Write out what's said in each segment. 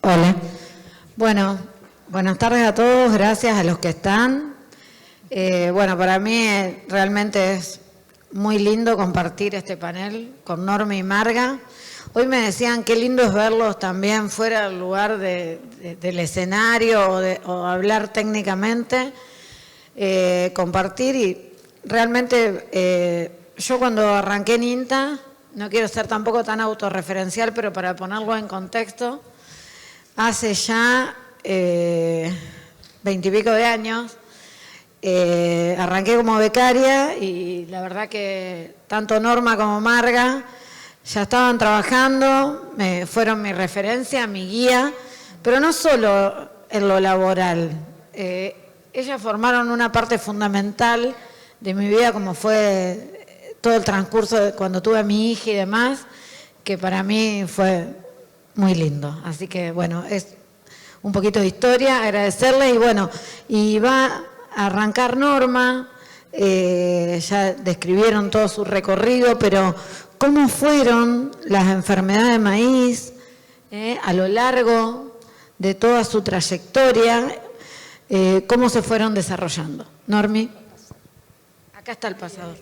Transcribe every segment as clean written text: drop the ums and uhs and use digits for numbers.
Hola. Bueno, buenas tardes a todos, gracias a los que están. Bueno, para mí realmente es muy lindo compartir este panel con Norma y Marga. Hoy me decían qué lindo es verlos también fuera del lugar del escenario o hablar técnicamente, compartir y realmente yo cuando arranqué en INTA, no quiero ser tampoco tan autorreferencial, pero para ponerlo en contexto, hace ya 20 y pico de años, arranqué como becaria y la verdad que tanto Norma como Marga ya estaban trabajando, fueron mi referencia, mi guía, pero no solo en lo laboral. Ellas formaron una parte fundamental de mi vida, como fue todo el transcurso de cuando tuve a mi hija y demás, que para mí fue muy lindo. Así que, bueno, es un poquito de historia, agradecerles y bueno, y va a arrancar Norma, ya describieron todo su recorrido, pero ¿cómo fueron las enfermedades de maíz a lo largo de toda su trayectoria? ¿Cómo se fueron desarrollando? Normi, acá está el pasador.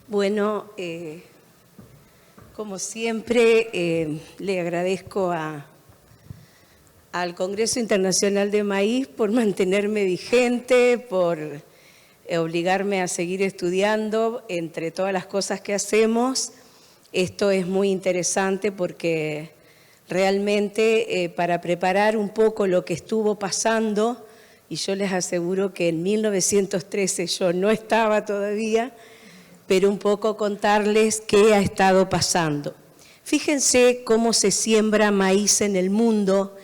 Bueno, como siempre, le agradezco al Congreso Internacional de Maíz por mantenerme vigente, por obligarme a seguir estudiando entre todas las cosas que hacemos. Esto es muy interesante porque realmente para preparar un poco lo que estuvo pasando, y yo les aseguro que en 1913 yo no estaba todavía, pero un poco contarles qué ha estado pasando. Fíjense cómo se siembra maíz en el mundo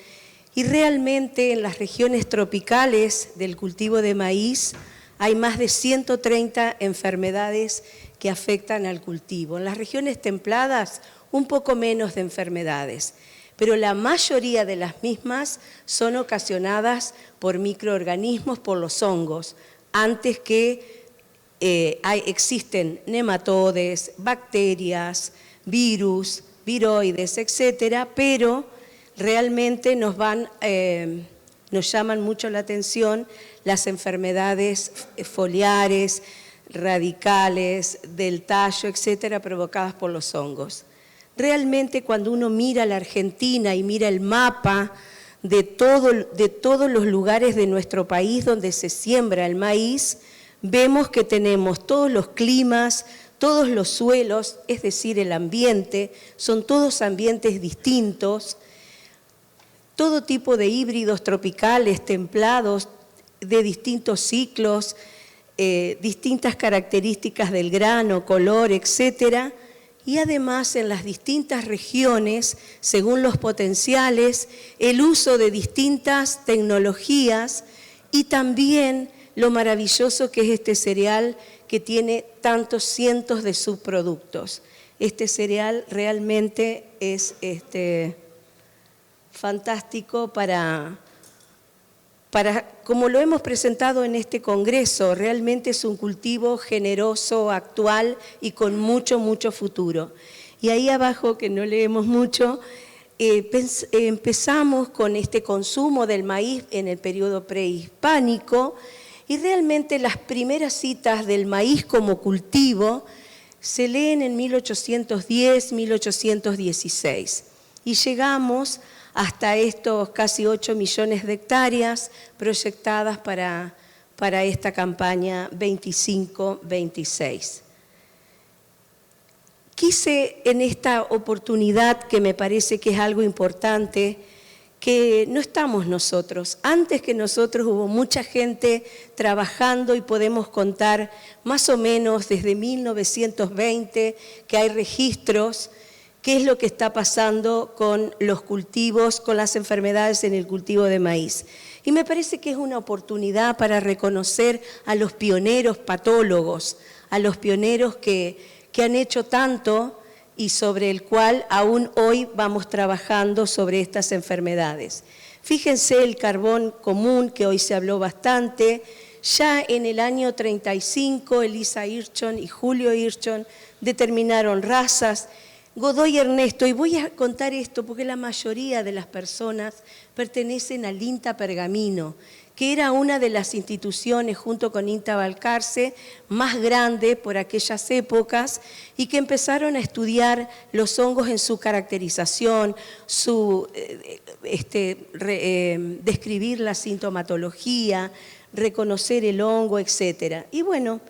y realmente en las regiones tropicales del cultivo de maíz hay más de 130 enfermedades que afectan al cultivo. En las regiones templadas, un poco menos de enfermedades, pero la mayoría de las mismas son ocasionadas por microorganismos, por los hongos, antes que existen nematodes, bacterias, virus, viroides, etcétera, pero realmente nos llaman mucho la atención las enfermedades foliares, radicales, del tallo, etcétera, provocadas por los hongos. Realmente cuando uno mira la Argentina y mira el mapa de todos los lugares de nuestro país donde se siembra el maíz, vemos que tenemos todos los climas, todos los suelos, es decir, el ambiente, son todos ambientes distintos, todo tipo de híbridos tropicales, templados, de distintos ciclos, distintas características del grano, color, etcétera, y además en las distintas regiones, según los potenciales, el uso de distintas tecnologías y también lo maravilloso que es este cereal que tiene tantos cientos de subproductos. Este cereal realmente es fantástico para, como lo hemos presentado en este congreso, realmente es un cultivo generoso, actual y con mucho, mucho futuro. Y ahí abajo, que no leemos mucho, empezamos con este consumo del maíz en el periodo prehispánico y realmente las primeras citas del maíz como cultivo se leen en 1810, 1816 y llegamos hasta estos casi 8 millones de hectáreas proyectadas para esta campaña 25-26. Quise en esta oportunidad, que me parece que es algo importante, que no estamos nosotros. Antes que nosotros hubo mucha gente trabajando y podemos contar más o menos desde 1920 que hay registros. ¿Qué es lo que está pasando con los cultivos, con las enfermedades en el cultivo de maíz? Y me parece que es una oportunidad para reconocer a los pioneros patólogos, a los pioneros que han hecho tanto y sobre el cual aún hoy vamos trabajando sobre estas enfermedades. Fíjense el carbón común, que hoy se habló bastante. Ya en el año 35, Elisa Hirschhorn y Julio Hirschhorn determinaron razas. Godoy Ernesto, y voy a contar esto porque la mayoría de las personas pertenecen al INTA Pergamino, que era una de las instituciones, junto con INTA Balcarce, más grande por aquellas épocas y que empezaron a estudiar los hongos en su caracterización, describir la sintomatología, reconocer el hongo, etc. Y bueno,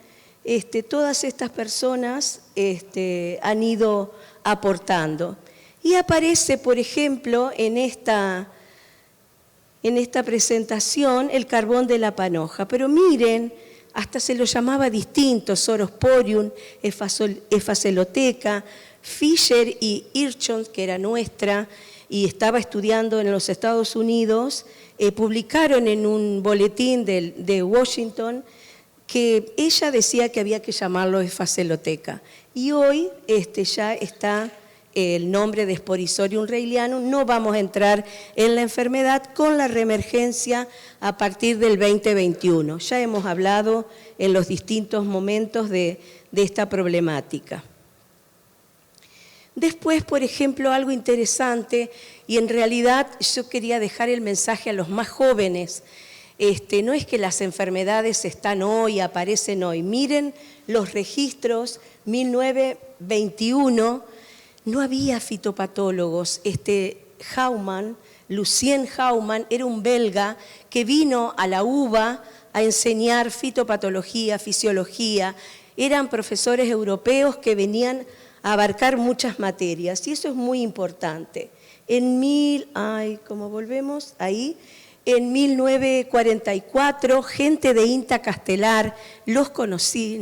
todas estas personas han ido aportando. Y aparece, por ejemplo, en esta presentación el carbón de la panoja. Pero miren, hasta se lo llamaba distinto, Sorosporium, Efaceloteca, Fisher y Hirschhorn, que era nuestra y estaba estudiando en los Estados Unidos, publicaron en un boletín de Washington que ella decía que había que llamarlo Efaceloteca. Y hoy ya está el nombre de Sporisorium reilianum. No vamos a entrar en la enfermedad con la reemergencia a partir del 2021. Ya hemos hablado en los distintos momentos de esta problemática. Después, por ejemplo, algo interesante, y en realidad yo quería dejar el mensaje a los más jóvenes. No es que las enfermedades están hoy, aparecen hoy. Miren los registros, 1921, no había fitopatólogos. Lucien Haumann, era un belga que vino a la UBA a enseñar fitopatología, fisiología. Eran profesores europeos que venían a abarcar muchas materias y eso es muy importante. En 1944, gente de INTA Castelar, los conocí,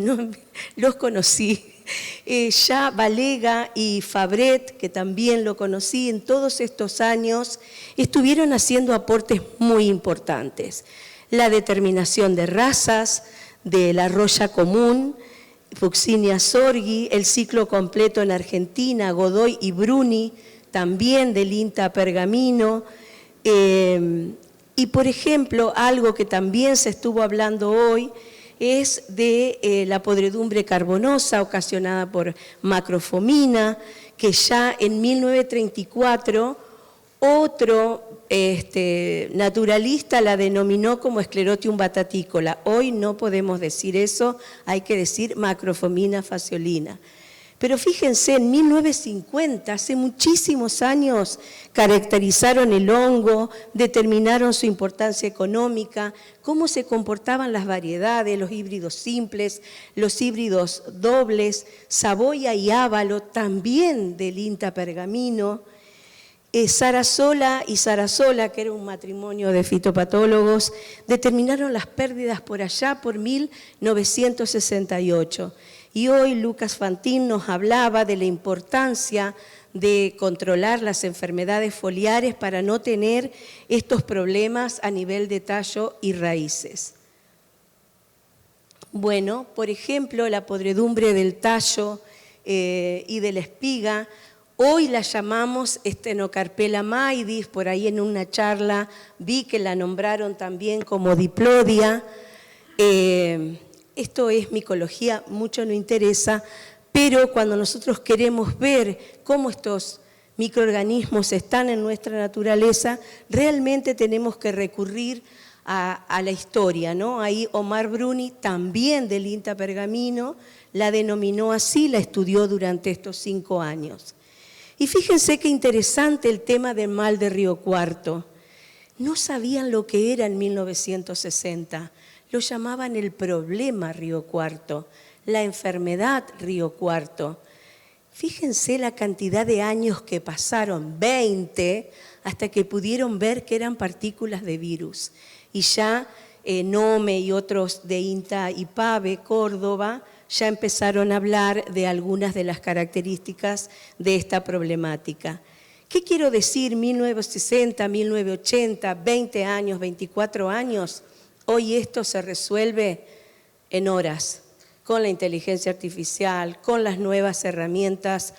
ya Balega y Fabret, que también lo conocí, en todos estos años estuvieron haciendo aportes muy importantes. La determinación de razas, de la roya común, Fucsinia sorgi, el ciclo completo en Argentina, Godoy y Bruni, también del INTA Pergamino. Y por ejemplo, algo que también se estuvo hablando hoy es de la podredumbre carbonosa ocasionada por macrofomina, que ya en 1934 otro naturalista la denominó como Sclerotium batatícola. Hoy no podemos decir eso, hay que decir Macrofomina fasciolina. Pero fíjense, en 1950, hace muchísimos años, caracterizaron el hongo, determinaron su importancia económica, cómo se comportaban las variedades, los híbridos simples, los híbridos dobles, Saboya y Ávalo, también del INTA Pergamino, Sarasola y Sarasola, que era un matrimonio de fitopatólogos, determinaron las pérdidas por allá por 1968. Y hoy Lucas Fantin nos hablaba de la importancia de controlar las enfermedades foliares para no tener estos problemas a nivel de tallo y raíces. Bueno, por ejemplo, la podredumbre del tallo y de la espiga, hoy la llamamos Stenocarpella maidis, por ahí en una charla vi que la nombraron también como diplodia. Esto es micología, mucho no interesa, pero cuando nosotros queremos ver cómo estos microorganismos están en nuestra naturaleza, realmente tenemos que recurrir a la historia, ¿no? Ahí Omar Bruni, también del INTA Pergamino, la denominó así, la estudió durante estos 5 años. Y fíjense qué interesante el tema del mal de Río Cuarto. No sabían lo que era en 1960. Lo llamaban el problema Río Cuarto, la enfermedad Río Cuarto. Fíjense la cantidad de años que pasaron, 20, hasta que pudieron ver que eran partículas de virus. Y ya Nome y otros de INTA y PAVE, Córdoba, ya empezaron a hablar de algunas de las características de esta problemática. ¿Qué quiero decir? 1960, 1980, 20 años, 24 años. Hoy esto se resuelve en horas, con la inteligencia artificial, con las nuevas herramientas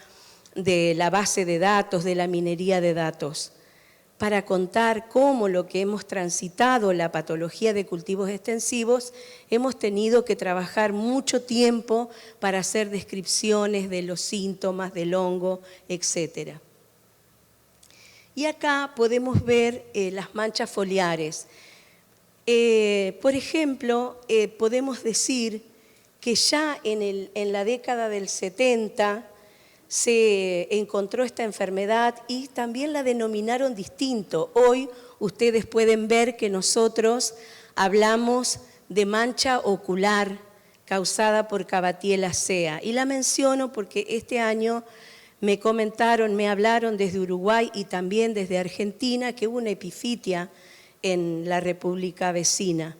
de la base de datos, de la minería de datos. para contar cómo lo que hemos transitado, la patología de cultivos extensivos, hemos tenido que trabajar mucho tiempo para hacer descripciones de los síntomas del hongo, etc. Y acá podemos ver las manchas foliares. Por ejemplo, podemos decir que ya en la década del 70 se encontró esta enfermedad y también la denominaron distinto. Hoy ustedes pueden ver que nosotros hablamos de mancha ocular causada por Cavatiel sea. Y la menciono porque este año me comentaron, me hablaron desde Uruguay y también desde Argentina que hubo una epifitia en la República vecina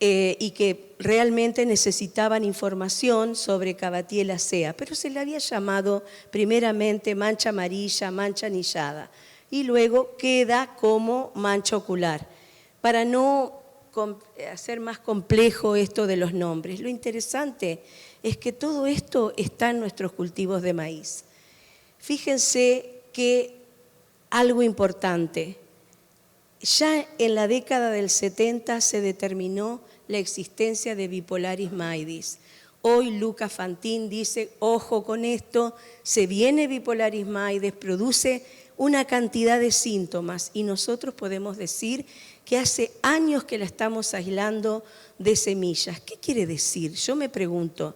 y que realmente necesitaban información sobre Cavatiel sea, pero se le había llamado primeramente mancha amarilla, mancha anillada, y luego queda como mancha ocular. Para no hacer más complejo esto de los nombres, lo interesante es que todo esto está en nuestros cultivos de maíz. Fíjense que algo importante, ya en la década del 70 se determinó la existencia de Bipolaris maidis. Hoy Luca Fantin dice, ojo con esto, se viene Bipolaris maidis, produce una cantidad de síntomas y nosotros podemos decir que hace años que la estamos aislando de semillas. ¿Qué quiere decir? Yo me pregunto,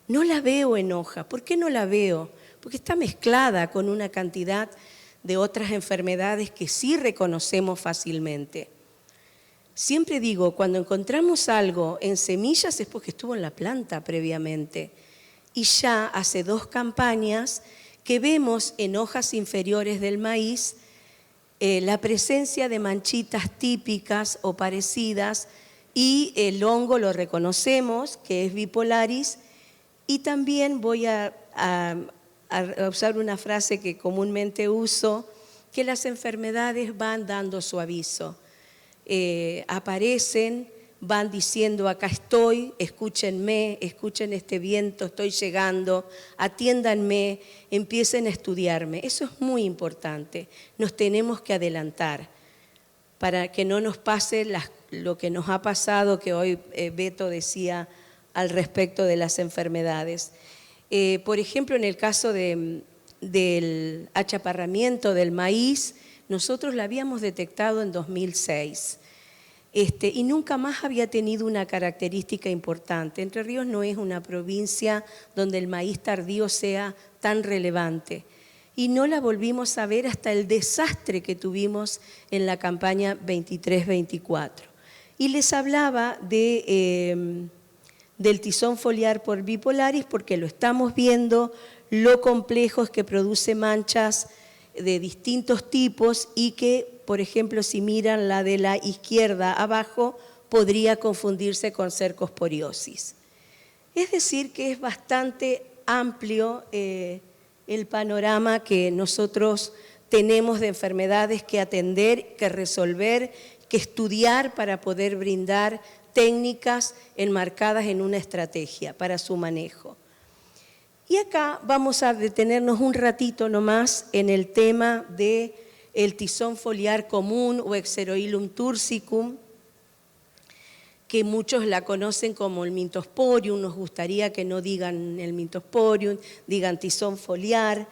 no la veo en hoja. ¿Por qué no la veo? Porque está mezclada con una cantidad de otras enfermedades que sí reconocemos fácilmente. Siempre digo, cuando encontramos algo en semillas es porque estuvo en la planta previamente. Y ya hace 2 campañas que vemos en hojas inferiores del maíz la presencia de manchitas típicas o parecidas y el hongo lo reconocemos, que es Bipolaris, y también voy a usar una frase que comúnmente uso, que las enfermedades van dando su aviso. Aparecen, van diciendo, acá estoy, escúchenme, escuchen este viento, estoy llegando, atiéndanme, empiecen a estudiarme. Eso es muy importante, nos tenemos que adelantar para que no nos pase lo que nos ha pasado, que hoy Beto decía al respecto de las enfermedades. Por ejemplo, en el caso del achaparramiento del maíz, nosotros la habíamos detectado en 2006 y nunca más había tenido una característica importante. Entre Ríos no es una provincia donde el maíz tardío sea tan relevante y no la volvimos a ver hasta el desastre que tuvimos en la campaña 23-24. Y les hablaba del tizón foliar por Bipolaris porque lo estamos viendo, lo complejo es que produce manchas de distintos tipos y que, por ejemplo, si miran la de la izquierda abajo, podría confundirse con cercosporiosis. Es decir, que es bastante amplio el panorama que nosotros tenemos de enfermedades que atender, que resolver, que estudiar para poder brindar técnicas enmarcadas en una estrategia para su manejo. Y acá vamos a detenernos un ratito nomás en el tema del tizón foliar común o Exeroilum tursicum, que muchos la conocen como el Mintosporium, nos gustaría que no digan el Mintosporium, digan tizón foliar.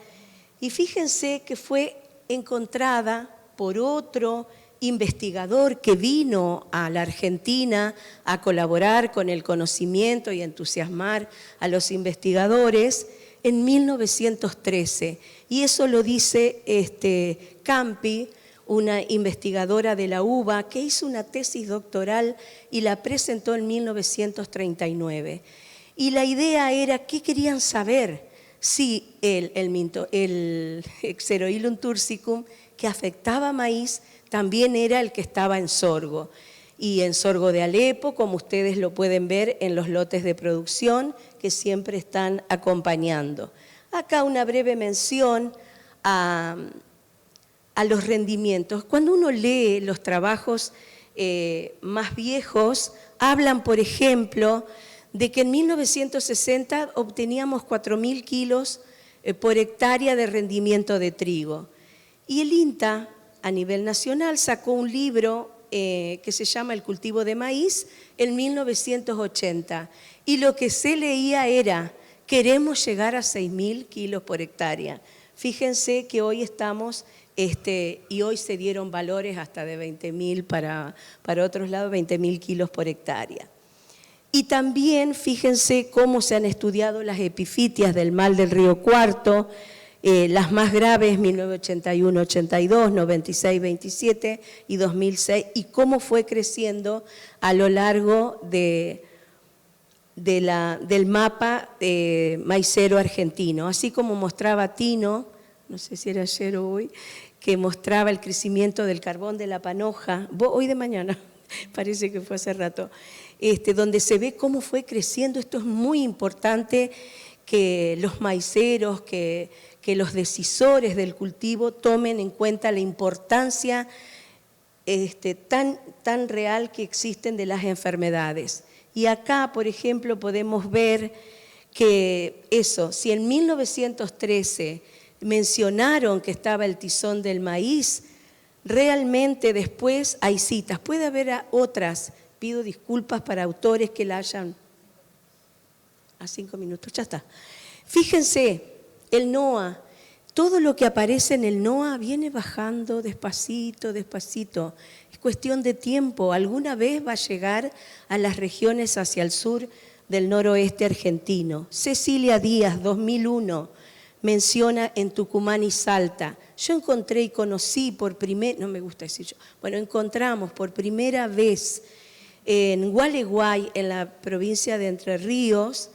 Y fíjense que fue encontrada por otro investigador que vino a la Argentina a colaborar con el conocimiento y entusiasmar a los investigadores en 1913. Y eso lo dice Campi, una investigadora de la UBA que hizo una tesis doctoral y la presentó en 1939. Y la idea era, ¿qué querían saber? Si el Exeroilum tursicum, que afectaba maíz, también era el que estaba en sorgo. Y en sorgo de Alepo, como ustedes lo pueden ver en los lotes de producción que siempre están acompañando. Acá una breve mención a los rendimientos. Cuando uno lee los trabajos más viejos, hablan, por ejemplo, de que en 1960 obteníamos 4.000 kilos por hectárea de rendimiento de trigo. Y el INTA a nivel nacional, sacó un libro que se llama El cultivo de maíz en 1980. Y lo que se leía era, queremos llegar a 6.000 kilos por hectárea. Fíjense que hoy estamos, y hoy se dieron valores hasta de 20.000 para otros lados, 20.000 kilos por hectárea. Y también fíjense cómo se han estudiado las epifitias del mal del río Cuarto, las más graves 1981-82, 96-27 y 2006, y cómo fue creciendo a lo largo del mapa maicero argentino, así como mostraba Tino, no sé si era ayer o hoy, que mostraba el crecimiento del carbón de la panoja, hoy de mañana, parece que fue hace rato, donde se ve cómo fue creciendo. Esto es muy importante, que los maiceros, que los decisores del cultivo tomen en cuenta la importancia tan real que existen de las enfermedades. Y acá, por ejemplo, podemos ver que si en 1913 mencionaron que estaba el tizón del maíz, realmente después hay citas. Puede haber otras, pido disculpas para autores que la hayan... A 5 minutos, ya está. Fíjense, el NOA, todo lo que aparece en el NOA viene bajando despacito, despacito. Es cuestión de tiempo. Alguna vez va a llegar a las regiones hacia el sur del noroeste argentino. Cecilia Díaz, 2001, menciona en Tucumán y Salta. Yo encontré y conocí no me gusta decir yo, bueno, encontramos por primera vez en Gualeguay, en la provincia de Entre Ríos,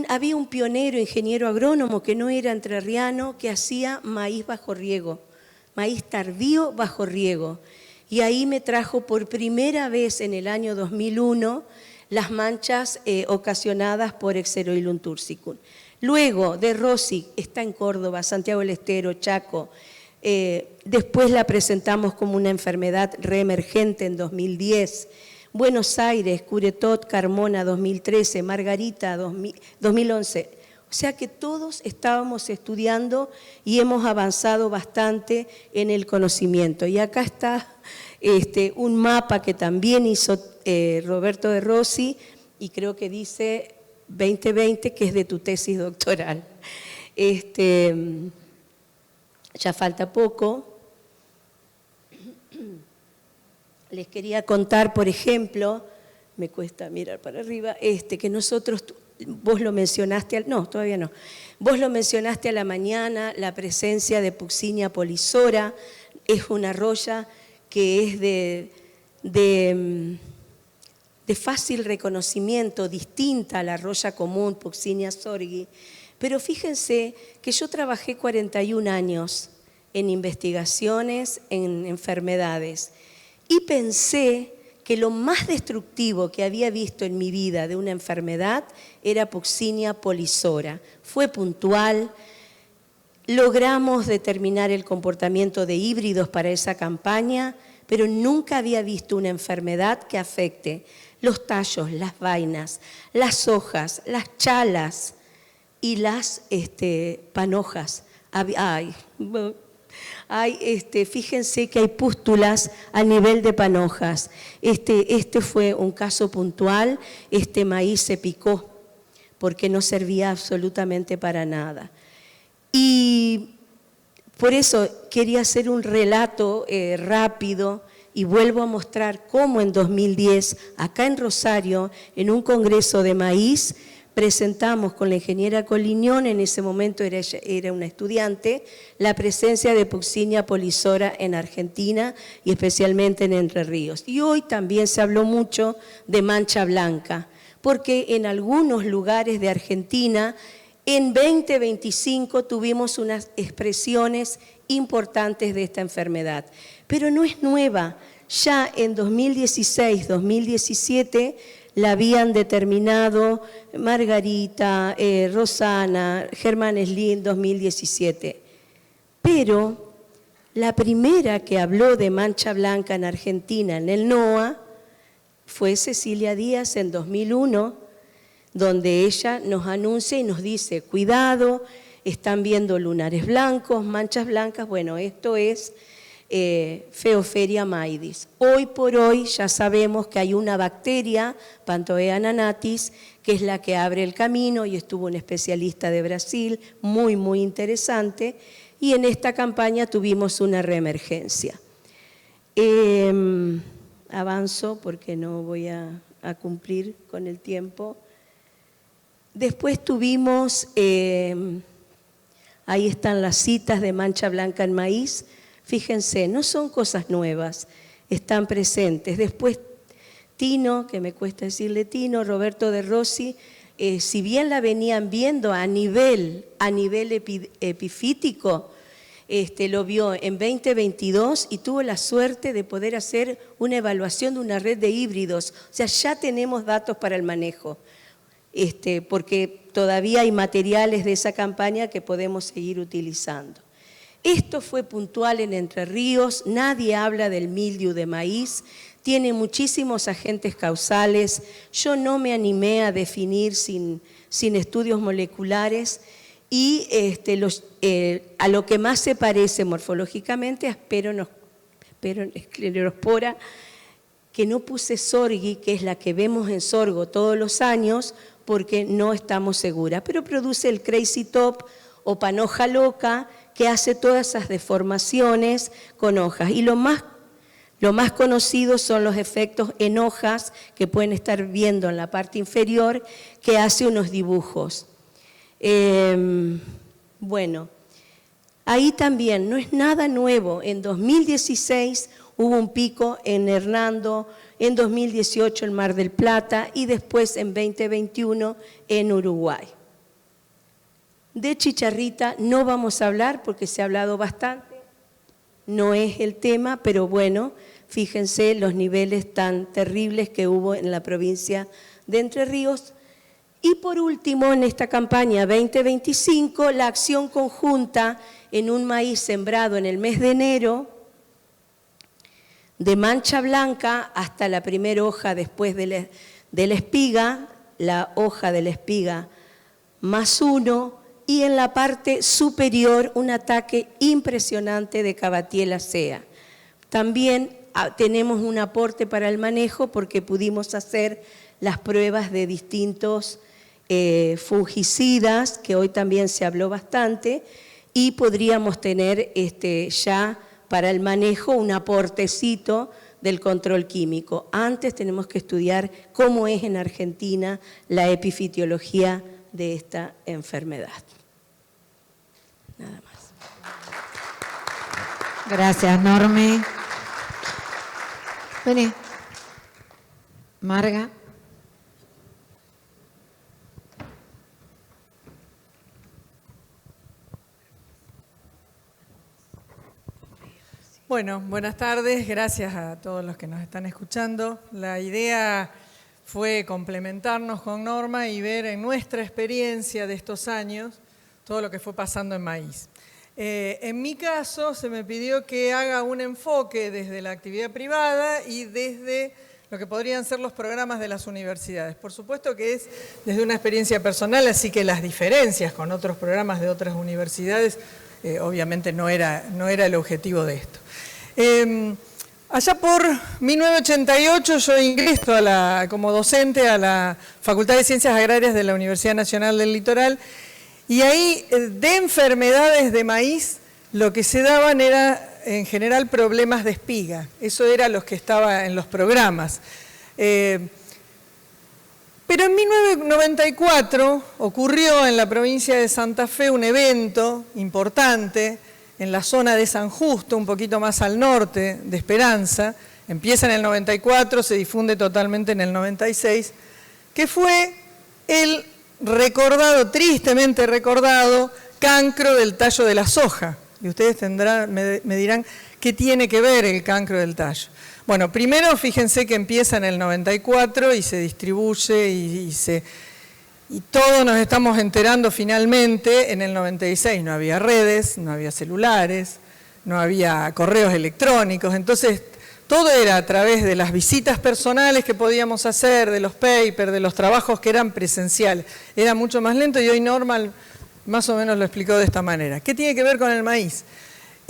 había un pionero, ingeniero agrónomo que no era entrerriano, que hacía maíz bajo riego, maíz tardío bajo riego. Y ahí me trajo por primera vez en el año 2001 las manchas ocasionadas por Exeroilum tursicum. Luego de Rossi, está en Córdoba, Santiago del Estero, Chaco. Después la presentamos como una enfermedad reemergente en 2010. Buenos Aires, Curetot, Carmona, 2013, Margarita, 2011. O sea que todos estábamos estudiando y hemos avanzado bastante en el conocimiento. Y acá está un mapa que también hizo Roberto de Rossi, y creo que dice 2020, que es de tu tesis doctoral. Ya falta poco. Les quería contar, por ejemplo, me cuesta mirar para arriba, que nosotros, vos lo mencionaste, no, todavía no, vos lo mencionaste a la mañana, la presencia de Puccinia polisora, es una roya que es de fácil reconocimiento, distinta a la roya común, Puccinia sorghi, pero fíjense que yo trabajé 41 años en investigaciones en enfermedades, y pensé que lo más destructivo que había visto en mi vida de una enfermedad era Puccinia polisora. Fue puntual, logramos determinar el comportamiento de híbridos para esa campaña, pero nunca había visto una enfermedad que afecte los tallos, las vainas, las hojas, las chalas y las panojas. Fíjense que hay pústulas a nivel de panojas. Este fue un caso puntual, este maíz se picó porque no servía absolutamente para nada. Y por eso quería hacer un relato rápido y vuelvo a mostrar cómo en 2010, acá en Rosario, en un congreso de maíz, presentamos con la ingeniera Coliñón, en ese momento era una estudiante, la presencia de Puccinia polisora en Argentina y especialmente en Entre Ríos. Y hoy también se habló mucho de mancha blanca, porque en algunos lugares de Argentina, en 2025 tuvimos unas expresiones importantes de esta enfermedad. Pero no es nueva, ya en 2016, 2017, la habían determinado Margarita, Rosana, Germán Slin, 2017. Pero la primera que habló de mancha blanca en Argentina en el NOA fue Cecilia Díaz en 2001, donde ella nos anuncia y nos dice, cuidado, están viendo lunares blancos, manchas blancas. Bueno, esto es Phaeophaeria maidis. Hoy por hoy ya sabemos que hay una bacteria, Panthoea ananatis, que es la que abre el camino, y estuvo un especialista de Brasil, muy, muy interesante, y en esta campaña tuvimos una reemergencia. Avanzo porque no voy a cumplir con el tiempo. Después tuvimos, ahí están las citas de mancha blanca en maíz. Fíjense, no son cosas nuevas, están presentes. Después Tino, que me cuesta decirle Tino, Roberto de Rossi, si bien la venían viendo a nivel epifítico, lo vio en 2022 y tuvo la suerte de poder hacer una evaluación de una red de híbridos. O sea, ya tenemos datos para el manejo, porque todavía hay materiales de esa campaña que podemos seguir utilizando. Esto fue puntual en Entre Ríos, nadie habla del mildiu de maíz, tiene muchísimos agentes causales. Yo no me animé a definir sin estudios moleculares y a lo que más se parece morfológicamente a Sclerospora, que no puse Sorghi, que es la que vemos en sorgo todos los años, porque no estamos seguras, pero produce el Crazy Top o panoja loca, que hace todas esas deformaciones con hojas. Y lo más conocido son los efectos en hojas que pueden estar viendo en la parte inferior, que hace unos dibujos. Bueno, ahí también no es nada nuevo. En 2016 hubo un pico en Hernando, en 2018 en Mar del Plata y después en 2021 en Uruguay. De chicharrita no vamos a hablar porque se ha hablado bastante, no es el tema, pero bueno, fíjense los niveles tan terribles que hubo en la provincia de Entre Ríos. Y por último, en esta campaña 2025, la acción conjunta en un maíz sembrado en el mes de enero, de mancha blanca hasta la primera hoja después de la espiga, la hoja de la espiga +1, y en la parte superior un ataque impresionante de Cabatiela cea. También tenemos un aporte para el manejo porque pudimos hacer las pruebas de distintos fungicidas, que hoy también se habló bastante, y podríamos tener ya para el manejo un aportecito del control químico. Antes tenemos que estudiar cómo es en Argentina la epifisiología de esta enfermedad. Nada más. Gracias, Normi. Vení. Marga. Bueno, buenas tardes, gracias a todos los que nos están escuchando. La idea fue complementarnos con Norma y ver en nuestra experiencia de estos años todo lo que fue pasando en maíz. En mi caso se me pidió que haga un enfoque desde la actividad privada y desde lo que podrían ser los programas de las universidades. Por supuesto que es desde una experiencia personal, así que las diferencias con otros programas de otras universidades obviamente no era el objetivo de esto. Allá por 1988 yo ingreso como docente a la Facultad de Ciencias Agrarias de la Universidad Nacional del Litoral y ahí de enfermedades de maíz lo que se daban era en general problemas de espiga. Eso era lo que estaba en los programas. Pero en 1994 ocurrió en la provincia de Santa Fe un evento importante en la zona de San Justo, un poquito más al norte de Esperanza. Empieza en el 94, se difunde totalmente en el 96, que fue el tristemente recordado, cancro del tallo de la soja. Y ustedes me dirán, ¿qué tiene que ver el cancro del tallo? Bueno, primero fíjense que empieza en el 94 y se distribuye y todos nos estamos enterando finalmente en el 96. No había redes, no había celulares, no había correos electrónicos, entonces todo era a través de las visitas personales que podíamos hacer, de los papers, de los trabajos que eran presenciales. Era mucho más lento y hoy Norma más o menos lo explicó de esta manera. ¿Qué tiene que ver con el maíz?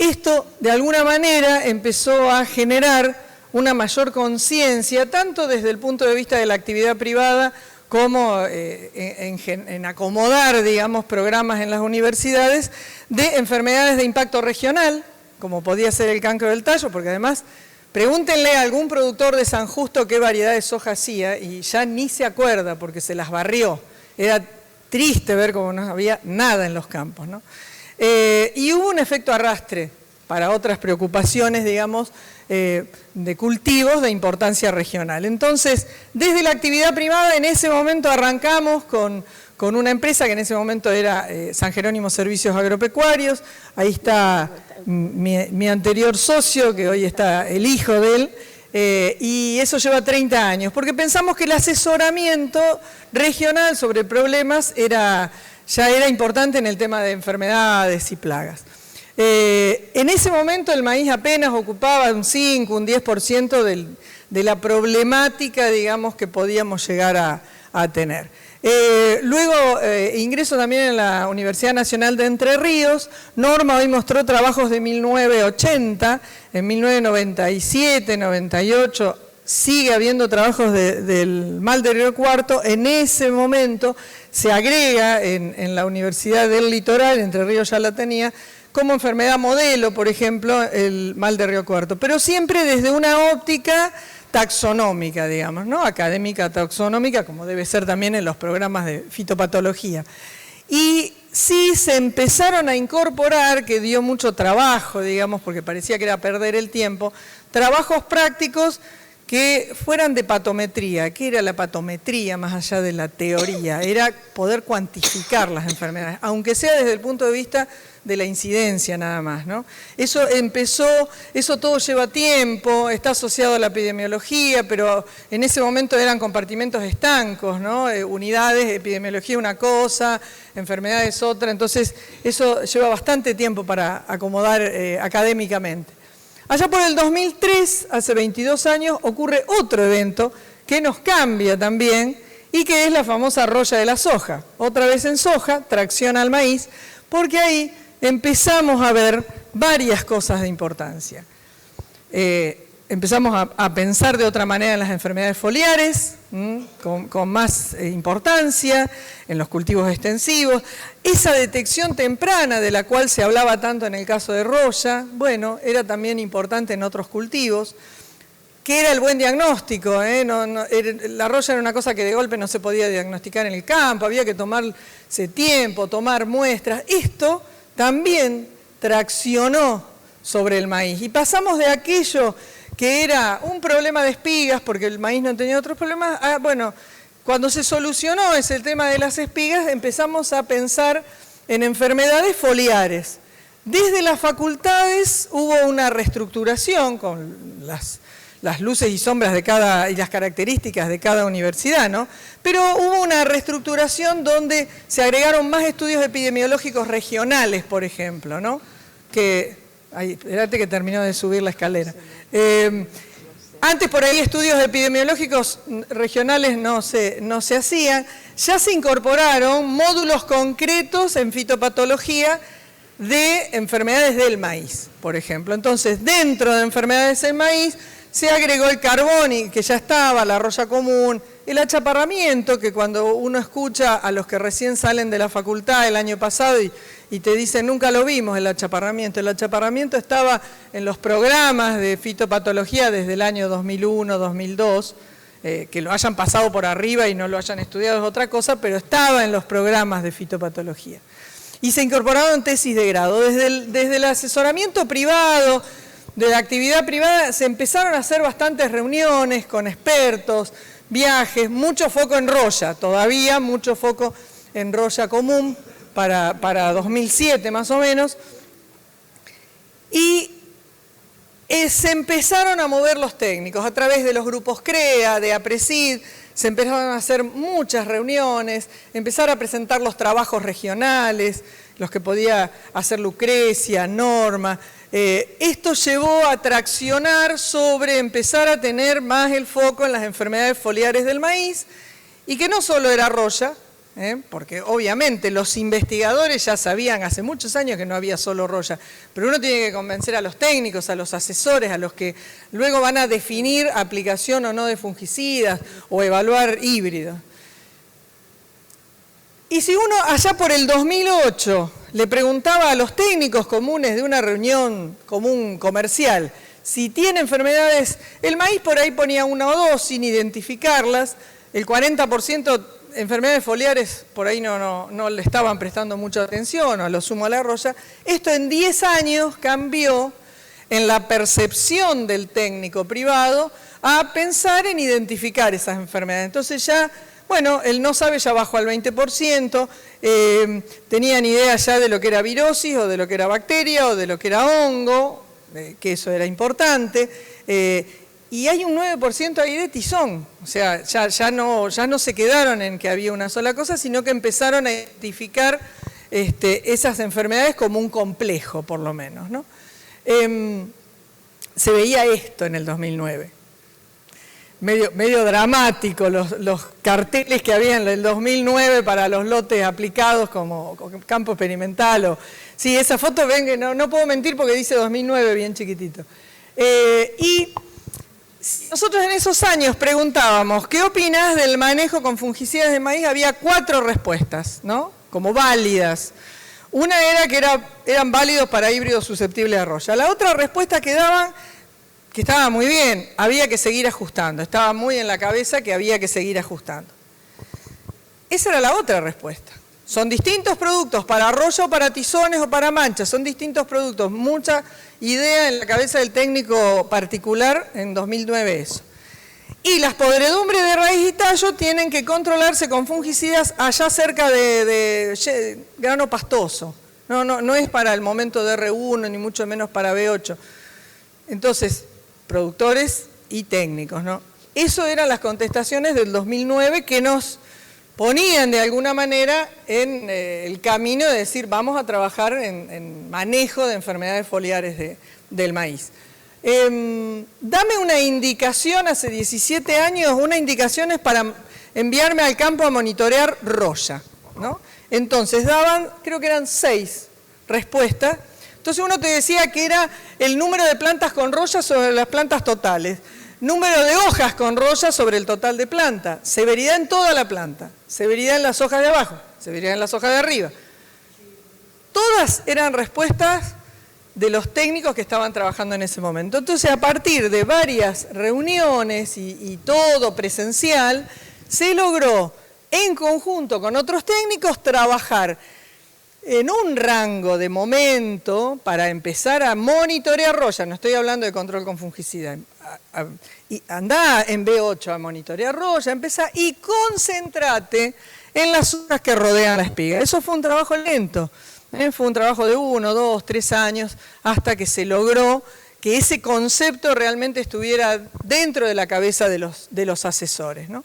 Esto, de alguna manera, empezó a generar una mayor conciencia, tanto desde el punto de vista de la actividad privada, como en acomodar, digamos, programas en las universidades de enfermedades de impacto regional, como podía ser el cancro del tallo, porque además, pregúntenle a algún productor de San Justo qué variedad de soja hacía, y ya ni se acuerda, porque se las barrió. Era triste ver cómo no había nada en los campos, ¿no? Y hubo un efecto arrastre para otras preocupaciones, digamos, de cultivos de importancia regional. Entonces, desde la actividad privada, en ese momento arrancamos con una empresa que en ese momento era San Jerónimo Servicios Agropecuarios. Ahí está mi anterior socio, que hoy está el hijo de él, y eso lleva 30 años, porque pensamos que el asesoramiento regional sobre problemas ya era importante en el tema de enfermedades y plagas. En ese momento el maíz apenas ocupaba un 5, un 10% de la problemática, digamos, que podíamos llegar a tener. Luego ingreso también en la Universidad Nacional de Entre Ríos. Norma hoy mostró trabajos de 1980, en 1997, 98, sigue habiendo trabajos del mal de Río Cuarto. En ese momento se agrega en la Universidad del Litoral, Entre Ríos ya la tenía, como enfermedad modelo, por ejemplo, el mal de Río Cuarto, pero siempre desde una óptica taxonómica, digamos, ¿no? Académica taxonómica, como debe ser también en los programas de fitopatología. Y sí se empezaron a incorporar, que dio mucho trabajo, digamos, porque parecía que era perder el tiempo, trabajos prácticos que fueran de patometría. ¿Qué era la patometría más allá de la teoría? Era poder cuantificar las enfermedades, aunque sea desde el punto de vista de la incidencia nada más, ¿no? Eso todo lleva tiempo, está asociado a la epidemiología, pero en ese momento eran compartimentos estancos, ¿no? Unidades, epidemiología una cosa, enfermedades otra, entonces eso lleva bastante tiempo para acomodar académicamente. Allá por el 2003, hace 22 años, ocurre otro evento que nos cambia también y que es la famosa roya de la soja. Otra vez en soja, tracción al maíz, porque ahí empezamos a ver varias cosas de importancia. Empezamos a pensar de otra manera en las enfermedades foliares, con más importancia, en los cultivos extensivos. Esa detección temprana de la cual se hablaba tanto en el caso de roya, bueno, era también importante en otros cultivos. ¿Qué era el buen diagnóstico? La roya era una cosa que de golpe no se podía diagnosticar en el campo, había que tomarse tiempo, tomar muestras. Esto también traccionó sobre el maíz y pasamos de aquello que era un problema de espigas, porque el maíz no tenía otros problemas, bueno, cuando se solucionó ese tema de las espigas, empezamos a pensar en enfermedades foliares. Desde las facultades hubo una reestructuración con las luces y sombras de y las características de cada universidad, ¿no? Pero hubo una reestructuración donde se agregaron más estudios epidemiológicos regionales, por ejemplo, ¿no? Espérate que terminó de subir la escalera. Antes por ahí estudios epidemiológicos regionales no se hacían, ya se incorporaron módulos concretos en fitopatología de enfermedades del maíz, por ejemplo. Entonces, dentro de enfermedades del maíz, se agregó el carbón, que ya estaba, la roya común, el achaparramiento, que cuando uno escucha a los que recién salen de la facultad el año pasado y te dicen, nunca lo vimos el achaparramiento estaba en los programas de fitopatología desde el año 2001, 2002, que lo hayan pasado por arriba y no lo hayan estudiado es otra cosa, pero estaba en los programas de fitopatología. Y se incorporaron tesis de grado. Desde el asesoramiento privado, de la actividad privada, se empezaron a hacer bastantes reuniones con expertos, viajes, mucho foco en roya, todavía mucho foco en roya común para 2007 más o menos. Y se empezaron a mover los técnicos a través de los grupos CREA, de APRESID, se empezaron a hacer muchas reuniones, empezar a presentar los trabajos regionales, los que podía hacer Lucrecia, Norma. Esto llevó a traccionar sobre empezar a tener más el foco en las enfermedades foliares del maíz y que no solo era roya, porque obviamente los investigadores ya sabían hace muchos años que no había solo roya, pero uno tiene que convencer a los técnicos, a los asesores, a los que luego van a definir aplicación o no de fungicidas o evaluar híbridos. Y si uno allá por el 2008 le preguntaba a los técnicos comunes de una reunión común comercial si tiene enfermedades, el maíz por ahí ponía una o dos sin identificarlas, el 40% enfermedades foliares por ahí no le estaban prestando mucha atención, o a lo sumo a la roya. Esto en 10 años cambió en la percepción del técnico privado a pensar en identificar esas enfermedades. Entonces ya, bueno, el no sabe ya bajó al 20%, tenían idea ya de lo que era virosis, o de lo que era bacteria, o de lo que era hongo, que eso era importante, y hay un 9% ahí de tizón, o sea, ya no se quedaron en que había una sola cosa, sino que empezaron a identificar esas enfermedades como un complejo, por lo menos, ¿no? Se veía esto en el 2009. Medio dramático los carteles que había en el 2009 para los lotes aplicados como campo experimental. Sí, esa foto, ven que no puedo mentir porque dice 2009 bien chiquitito. Y nosotros en esos años preguntábamos, ¿qué opinas del manejo con fungicidas de maíz? Había 4 respuestas, ¿no? Como válidas. Una era que eran válidos para híbridos susceptibles de roya. La otra respuesta que daban, que estaba muy bien, había que seguir ajustando. Estaba muy en la cabeza que había que seguir ajustando. Esa era la otra respuesta. Son distintos productos para roya o para tizones o para manchas. Son distintos productos. Mucha idea en la cabeza del técnico particular en 2009 eso. Y las podredumbres de raíz y tallo tienen que controlarse con fungicidas allá cerca de grano pastoso. No es para el momento de R1 ni mucho menos para B8. Entonces, productores y técnicos, ¿no? Eso eran las contestaciones del 2009 que nos ponían de alguna manera en el camino de decir vamos a trabajar en manejo de enfermedades foliares del maíz. Dame una indicación, hace 17 años, una indicación es para enviarme al campo a monitorear roya, ¿no? Entonces daban, creo que eran 6 respuestas. Entonces uno te decía que era el número de plantas con roya sobre las plantas totales, número de hojas con roya sobre el total de planta, severidad en toda la planta, severidad en las hojas de abajo, severidad en las hojas de arriba. Todas eran respuestas de los técnicos que estaban trabajando en ese momento. Entonces, a partir de varias reuniones y todo presencial, se logró en conjunto con otros técnicos trabajar en un rango de momento para empezar a monitorear roya. No estoy hablando de control con fungicida. Y andá en B8 a monitorear roya, empezá y concéntrate en las hojas que rodean la espiga. Eso fue un trabajo lento. Fue un trabajo de 1, 2, 3 años hasta que se logró que ese concepto realmente estuviera dentro de la cabeza de los asesores, ¿no?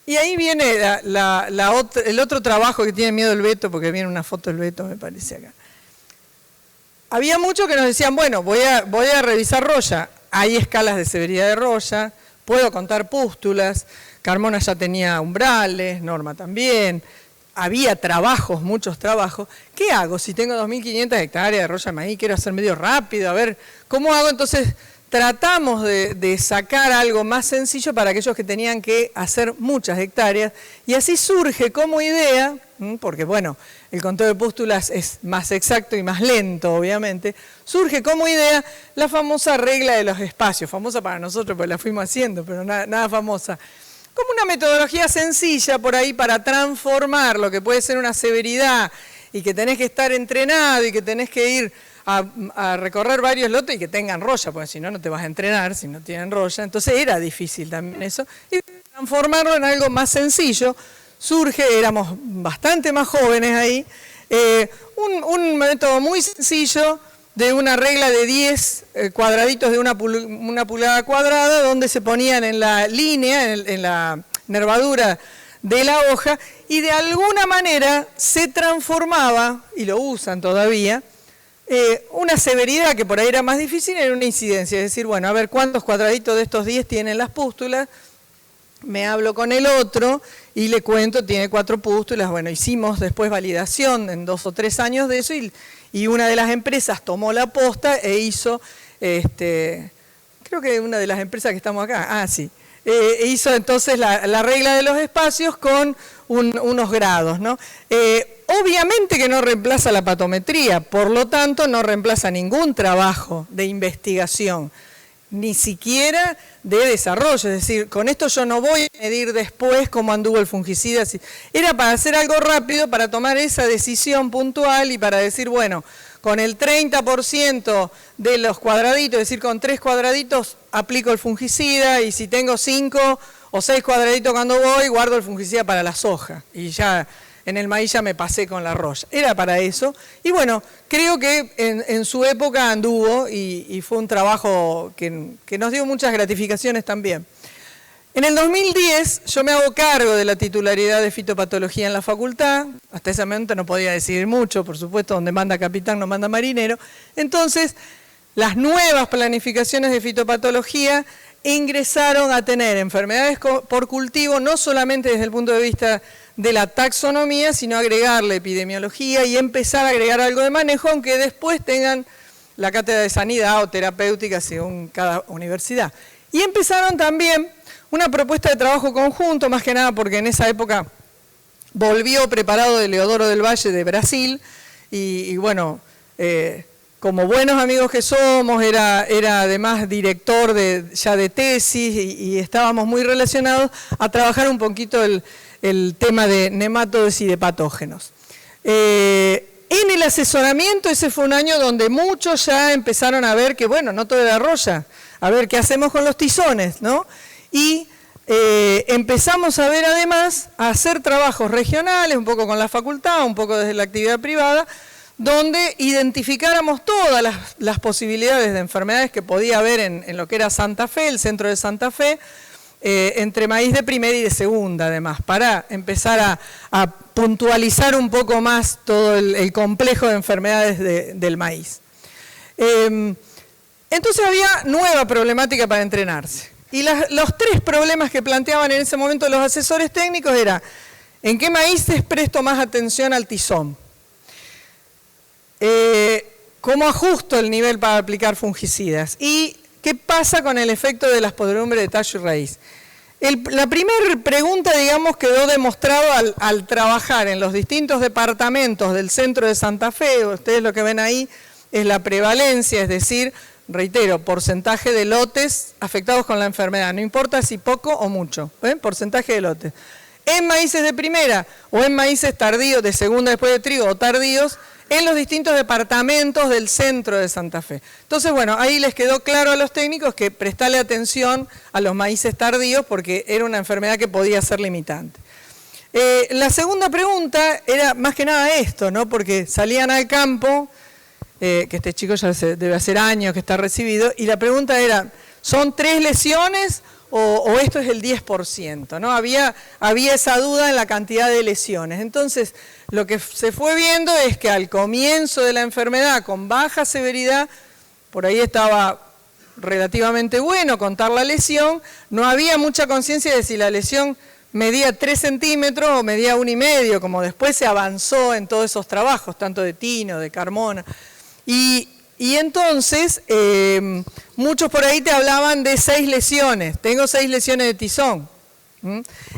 Y ahí viene el otro trabajo que tiene miedo el Beto, porque viene una foto del Beto, me parece acá. Había muchos que nos decían, bueno, voy a revisar roya. Hay escalas de severidad de roya, puedo contar pústulas. Carmona ya tenía umbrales, Norma también. Había trabajos, muchos trabajos. ¿Qué hago si tengo 2.500 hectáreas de roya de maíz? Quiero hacer medio rápido, a ver, ¿cómo hago? Entonces, tratamos de sacar algo más sencillo para aquellos que tenían que hacer muchas hectáreas. Y así surge como idea, porque bueno, el conteo de pústulas es más exacto y más lento, obviamente, surge como idea la famosa regla de los espacios, famosa para nosotros porque la fuimos haciendo, pero nada famosa. Como una metodología sencilla por ahí para transformar lo que puede ser una severidad y que tenés que estar entrenado y que tenés que ir a recorrer varios lotes y que tengan roya, porque si no, no te vas a entrenar si no tienen roya. Entonces era difícil también eso. Y transformarlo en algo más sencillo. Surge, éramos bastante más jóvenes ahí, un método muy sencillo de una regla de 10 cuadraditos de una pulgada cuadrada, donde se ponían en la línea, en la nervadura de la hoja, y de alguna manera se transformaba, y lo usan todavía, una severidad que por ahí era más difícil en una incidencia. Es decir, bueno, a ver cuántos cuadraditos de estos 10 tienen las pústulas, me hablo con el otro y le cuento, tiene 4 pústulas. Bueno, hicimos después validación en 2 o 3 años de eso y una de las empresas tomó la posta e hizo, creo que una de las empresas que estamos acá, sí, hizo entonces la regla de los espacios con unos grados, ¿no? Obviamente que no reemplaza la patometría, por lo tanto no reemplaza ningún trabajo de investigación, ni siquiera de desarrollo. Es decir, con esto yo no voy a medir después cómo anduvo el fungicida. Era para hacer algo rápido, para tomar esa decisión puntual y para decir, bueno, con el 30% de los cuadraditos, es decir, con 3 cuadraditos aplico el fungicida y si tengo 5 o 6 cuadraditos cuando voy, guardo el fungicida para la soja. Y ya en el maíz ya me pasé con la roya. Era para eso. Y bueno, creo que en su época anduvo y fue un trabajo que nos dio muchas gratificaciones también. En el 2010 yo me hago cargo de la titularidad de fitopatología en la facultad. Hasta ese momento no podía decidir mucho, por supuesto, donde manda capitán no manda marinero. Entonces, las nuevas planificaciones de fitopatología ingresaron a tener enfermedades por cultivo, no solamente desde el punto de vista de la taxonomía, sino agregarle epidemiología y empezar a agregar algo de manejo, aunque después tengan la cátedra de sanidad o terapéutica según cada universidad. Y empezaron también una propuesta de trabajo conjunto, más que nada porque en esa época volvió preparado de Leodoro del Valle de Brasil y bueno, como buenos amigos que somos, era además director ya de tesis y estábamos muy relacionados a trabajar un poquito el tema de nematodos y de patógenos. En el asesoramiento ese fue un año donde muchos ya empezaron a ver que, bueno, no todo era roya, a ver qué hacemos con los tizones, ¿no? Y empezamos a ver además a hacer trabajos regionales, un poco con la facultad, un poco desde la actividad privada, donde identificáramos todas las posibilidades de enfermedades que podía haber en lo que era Santa Fe, el centro de Santa Fe, entre maíz de primera y de segunda además, para empezar a puntualizar un poco más todo el complejo de enfermedades del maíz. Entonces había nueva problemática para entrenarse. Y los 3 problemas que planteaban en ese momento los asesores técnicos era, ¿en qué maíces presto más atención al tizón? ¿Cómo ajusto el nivel para aplicar fungicidas? ¿Y qué pasa con el efecto de las podredumbres de tallo y raíz? La primera pregunta, digamos, quedó demostrado al trabajar en los distintos departamentos del centro de Santa Fe. Ustedes lo que ven ahí es la prevalencia, es decir, reitero, porcentaje de lotes afectados con la enfermedad, no importa si poco o mucho, porcentaje de lotes. En maíces de primera o en maíces tardíos, de segunda después de trigo o tardíos, en los distintos departamentos del centro de Santa Fe. Entonces, bueno, ahí les quedó claro a los técnicos que prestarle atención a los maíces tardíos porque era una enfermedad que podía ser limitante. La segunda pregunta era más que nada esto, ¿no? Porque salían al campo, que este chico ya debe hacer años que está recibido, y la pregunta era, ¿son 3 lesiones o esto es el 10%? ¿No? Había esa duda en la cantidad de lesiones. Entonces, lo que se fue viendo es que al comienzo de la enfermedad, con baja severidad, por ahí estaba relativamente bueno contar la lesión, no había mucha conciencia de si la lesión medía 3 centímetros o medía 1,5, como después se avanzó en todos esos trabajos, tanto de Tino, de Carmona. Y entonces, muchos por ahí te hablaban de 6 lesiones, tengo 6 lesiones de tizón.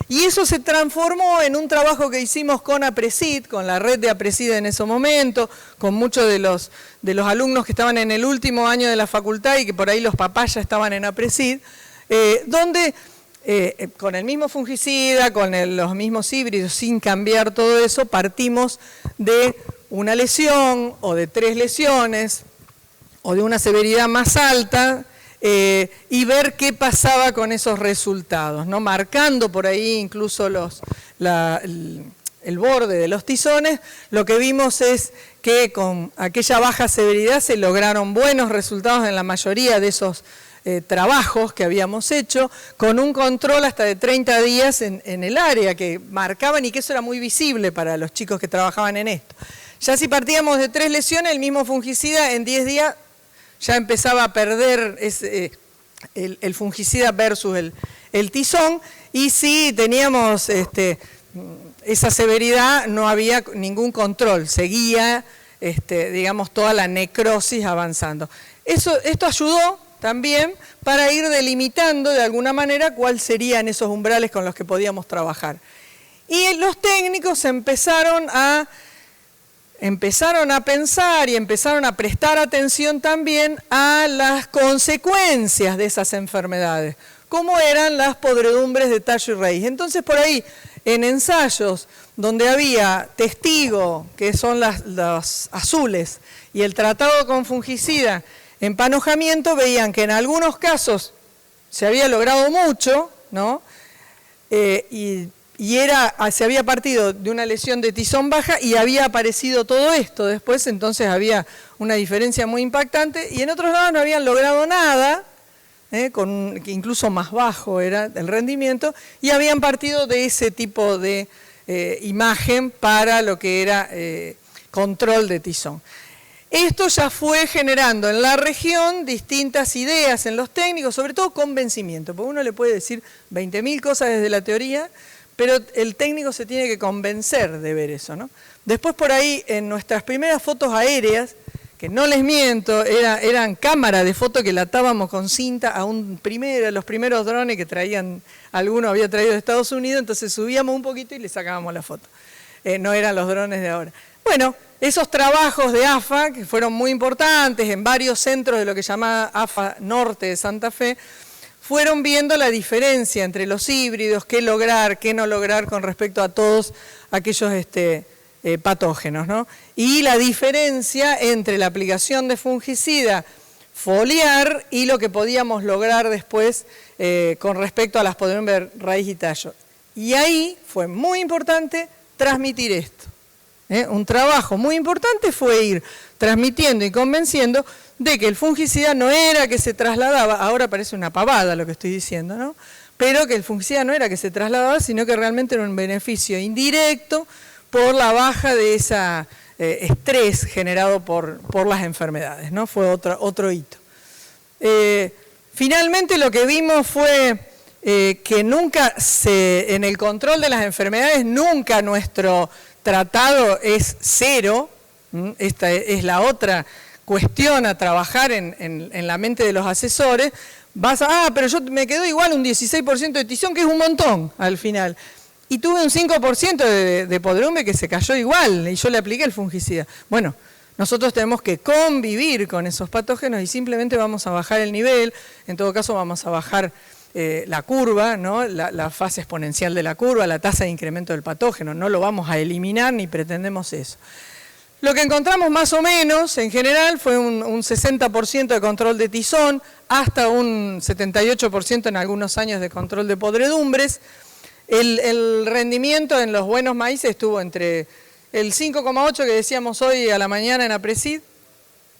Y eso se transformó en un trabajo que hicimos con APRESID, con la red de APRESID en ese momento, con muchos de los alumnos que estaban en el último año de la facultad y que por ahí los papás ya estaban en APRESID, donde con el mismo fungicida, con los mismos híbridos, sin cambiar todo eso, partimos de una lesión o de 3 lesiones o de una severidad más alta, y ver qué pasaba con esos resultados, ¿no? Marcando por ahí incluso el borde de los tizones. Lo que vimos es que con aquella baja severidad se lograron buenos resultados en la mayoría de esos trabajos que habíamos hecho, con un control hasta de 30 días en el área que marcaban, y que eso era muy visible para los chicos que trabajaban en esto. Ya si partíamos de 3 lesiones, el mismo fungicida en 10 días ya empezaba a perder el fungicida versus el tizón, y si teníamos esa severidad no había ningún control, seguía digamos toda la necrosis avanzando. Esto ayudó también para ir delimitando de alguna manera cuáles serían esos umbrales con los que podíamos trabajar. Y los técnicos empezaron a pensar y empezaron a prestar atención también a las consecuencias de esas enfermedades, como eran las podredumbres de tallo y raíz. Entonces por ahí, en ensayos donde había testigo, que son los azules, y el tratado con fungicida en panojamiento, veían que en algunos casos se había logrado mucho, ¿no? Se había partido de una lesión de tizón baja y había aparecido todo esto después, entonces había una diferencia muy impactante, y en otros lados no habían logrado nada, que incluso más bajo era el rendimiento, y habían partido de ese tipo de imagen para lo que era control de tizón. Esto ya fue generando en la región distintas ideas en los técnicos, sobre todo convencimiento, porque uno le puede decir 20.000 cosas desde la teoría, pero el técnico se tiene que convencer de ver eso, ¿no? Después por ahí, en nuestras primeras fotos aéreas, que no les miento, eran cámaras de foto que la atábamos con cinta a los primeros drones que traían, alguno había traído de Estados Unidos, entonces subíamos un poquito y le sacábamos la foto. No eran los drones de ahora. Bueno, esos trabajos de AFA, que fueron muy importantes en varios centros de lo que se llamaba AFA Norte de Santa Fe, fueron viendo la diferencia entre los híbridos, qué lograr, qué no lograr con respecto a todos aquellos patógenos, ¿no? Y la diferencia entre la aplicación de fungicida foliar y lo que podíamos lograr después con respecto a las podredumbres raíz y tallo. Y ahí fue muy importante transmitir esto. Un trabajo muy importante fue ir transmitiendo y convenciendo de que el fungicida no era que se trasladaba, ahora parece una pavada lo que estoy diciendo, ¿no? Pero que el fungicida no era que se trasladaba, sino que realmente era un beneficio indirecto por la baja de ese estrés generado por las enfermedades, ¿no? Fue otro hito. Finalmente lo que vimos fue que nunca en el control de las enfermedades, nunca nuestro tratado es cero. Esta es la otra cuestión a trabajar en la mente de los asesores. Pero yo me quedó igual un 16% de tizón, que es un montón al final. Y tuve un 5% de podredumbre que se cayó igual, y yo le apliqué el fungicida. Bueno, nosotros tenemos que convivir con esos patógenos y simplemente vamos a bajar el nivel, en todo caso vamos a bajar la curva, ¿no? La fase exponencial de la curva, la tasa de incremento del patógeno, no lo vamos a eliminar ni pretendemos eso. Lo que encontramos más o menos en general fue un 60% de control de tizón, hasta un 78% en algunos años de control de podredumbres. El rendimiento en los buenos maíces estuvo entre el 5,8% que decíamos hoy a la mañana en APRESID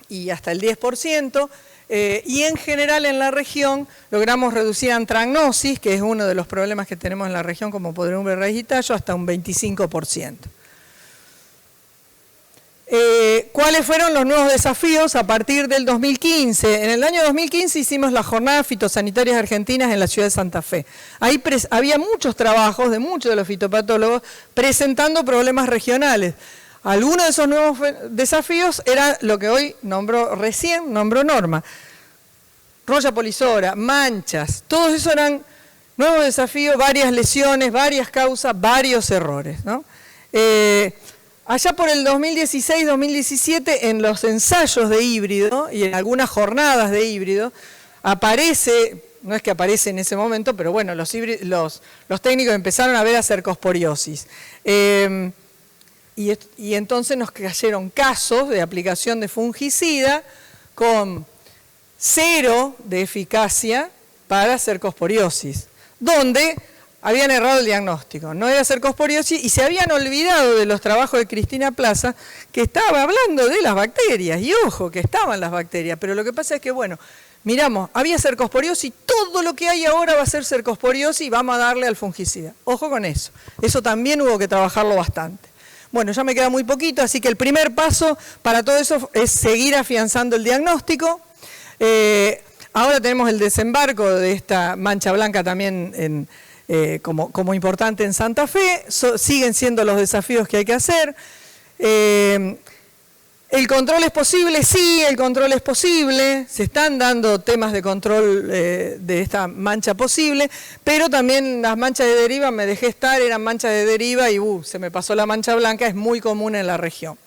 y hasta el 10%. Y en general en la región logramos reducir antragnosis, que es uno de los problemas que tenemos en la región como podredumbre raíz y tallo, hasta un 25%. ¿Cuáles fueron los nuevos desafíos a partir del 2015? En el año 2015 hicimos las jornadas fitosanitarias argentinas en la ciudad de Santa Fe. Ahí había muchos trabajos de muchos de los fitopatólogos presentando problemas regionales. Algunos de esos nuevos desafíos era lo que hoy nombró Norma. Roya polisora, manchas, todos esos eran nuevos desafíos, varias lesiones, varias causas, varios errores, ¿no? Allá por el 2016-2017, en los ensayos de híbrido y en algunas jornadas de híbrido, aparece, no es que aparece en ese momento, pero bueno, los técnicos empezaron a ver a cercosporiosis. Y entonces nos cayeron casos de aplicación de fungicida con 0 de eficacia para cercosporiosis, donde habían errado el diagnóstico, no era cercosporiosis y se habían olvidado de los trabajos de Cristina Plaza, que estaba hablando de las bacterias, y ojo, que estaban las bacterias, pero lo que pasa es que, bueno, miramos, había cercosporiosis, todo lo que hay ahora va a ser cercosporiosis y vamos a darle al fungicida. Ojo con eso, eso también hubo que trabajarlo bastante. Bueno, ya me queda muy poquito, así que el primer paso para todo eso es seguir afianzando el diagnóstico. Ahora tenemos el desembarco de esta mancha blanca también como importante en Santa Fe. Siguen siendo los desafíos que hay que hacer. ¿El control es posible? Sí, el control es posible. Se están dando temas de control de esta mancha posible, pero también las manchas de deriva, me dejé estar, eran manchas de deriva y se me pasó la mancha blanca, es muy común en la región.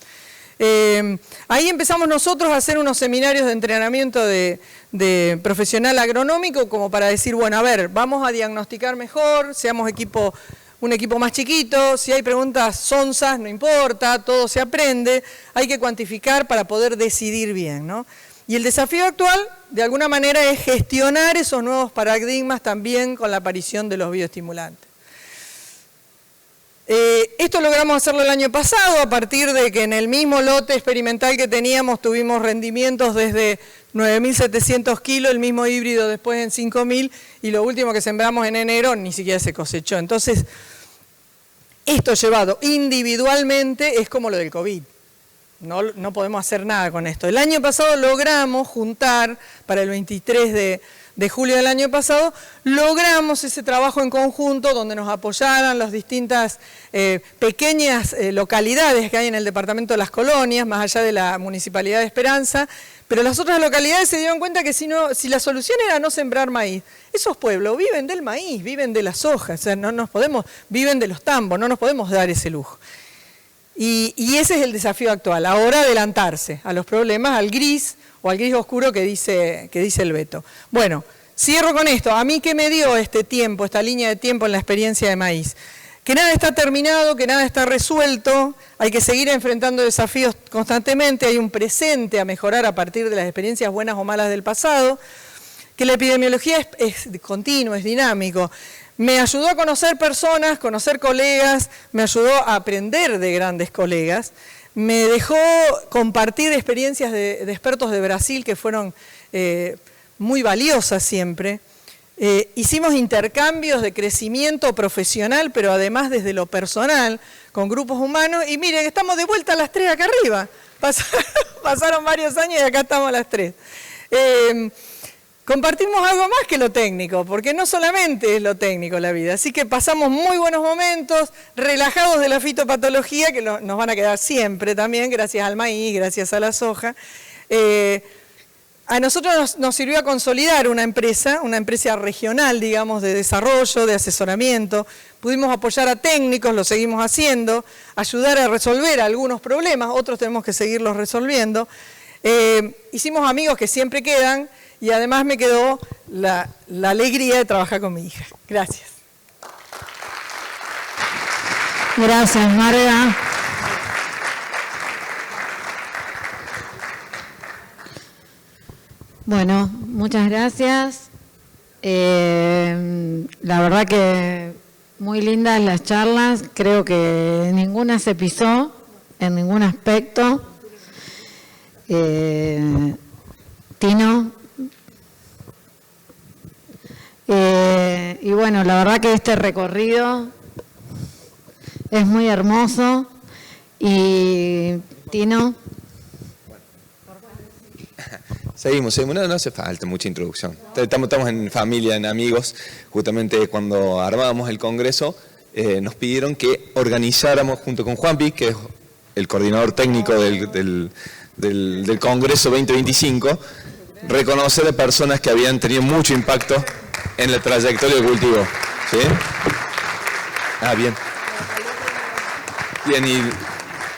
Ahí empezamos nosotros a hacer unos seminarios de entrenamiento de profesional agronómico como para decir, bueno, a ver, vamos a diagnosticar mejor, seamos un equipo más chiquito, si hay preguntas sonzas, no importa, todo se aprende, hay que cuantificar para poder decidir bien, ¿no? Y el desafío actual, de alguna manera, es gestionar esos nuevos paradigmas también con la aparición de los bioestimulantes. Esto logramos hacerlo el año pasado, a partir de que en el mismo lote experimental que teníamos tuvimos rendimientos desde 9.700 kilos, el mismo híbrido después en 5.000 y lo último que sembramos en enero ni siquiera se cosechó. Entonces, esto llevado individualmente es como lo del COVID. No podemos hacer nada con esto. El año pasado logramos juntar, para el 23 de julio del año pasado, logramos ese trabajo en conjunto donde nos apoyaran las distintas pequeñas localidades que hay en el departamento de Las Colonias, más allá de la Municipalidad de Esperanza, pero las otras localidades se dieron cuenta que si la solución era no sembrar maíz, esos pueblos viven del maíz, viven de las hojas, o sea, viven de los tambos, no nos podemos dar ese lujo. Y ese es el desafío actual, ahora adelantarse a los problemas, al gris o al gris oscuro que dice el Beto. Bueno, cierro con esto. ¿A mí qué me dio este tiempo, esta línea de tiempo en la experiencia de maíz? Que nada está terminado, que nada está resuelto, hay que seguir enfrentando desafíos constantemente, hay un presente a mejorar a partir de las experiencias buenas o malas del pasado, que la epidemiología es continuo, es dinámico. Me ayudó a conocer personas, conocer colegas, me ayudó a aprender de grandes colegas, me dejó compartir experiencias de expertos de Brasil que fueron muy valiosas siempre. Hicimos intercambios de crecimiento profesional, pero además desde lo personal, con grupos humanos, y miren, estamos de vuelta a las 3 acá arriba. Pasaron varios años y acá estamos a las 3. Compartimos algo más que lo técnico, porque no solamente es lo técnico la vida, así que pasamos muy buenos momentos, relajados de la fitopatología, que nos van a quedar siempre también, gracias al maíz, gracias a la soja. A nosotros nos sirvió a consolidar una empresa regional, digamos, de desarrollo, de asesoramiento. Pudimos apoyar a técnicos, lo seguimos haciendo, ayudar a resolver algunos problemas, otros tenemos que seguirlos resolviendo. Hicimos amigos que siempre quedan y además me quedó la alegría de trabajar con mi hija. Gracias. Gracias, Marga. Bueno, muchas gracias. La verdad que muy lindas las charlas. Creo que ninguna se pisó en ningún aspecto. Tino. Y bueno, la verdad que este recorrido es muy hermoso. Y Tino. Seguimos, no hace falta mucha introducción. Estamos en familia, en amigos. Justamente cuando armábamos el congreso, nos pidieron que organizáramos junto con Juanpi, que es el coordinador técnico del Congreso 2025, reconocer a personas que habían tenido mucho impacto en la trayectoria del cultivo. ¿Sí? Bien. Bien, y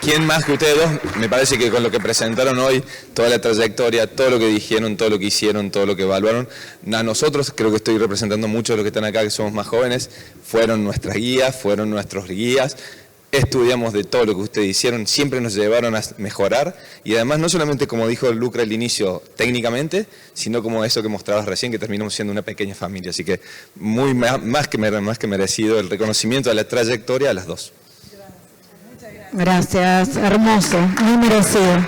¿quién más que ustedes dos? Me parece que con lo que presentaron hoy, toda la trayectoria, todo lo que dijeron, todo lo que hicieron, todo lo que evaluaron, a nosotros, creo que estoy representando muchos de los que están acá, que somos más jóvenes, fueron nuestras guías, fueron nuestros guías, estudiamos de todo lo que ustedes hicieron, siempre nos llevaron a mejorar y además no solamente como dijo Lucra al inicio técnicamente, sino como eso que mostrabas recién, que terminamos siendo una pequeña familia, así que más que merecido el reconocimiento de la trayectoria a las dos. Gracias, hermoso, muy merecido.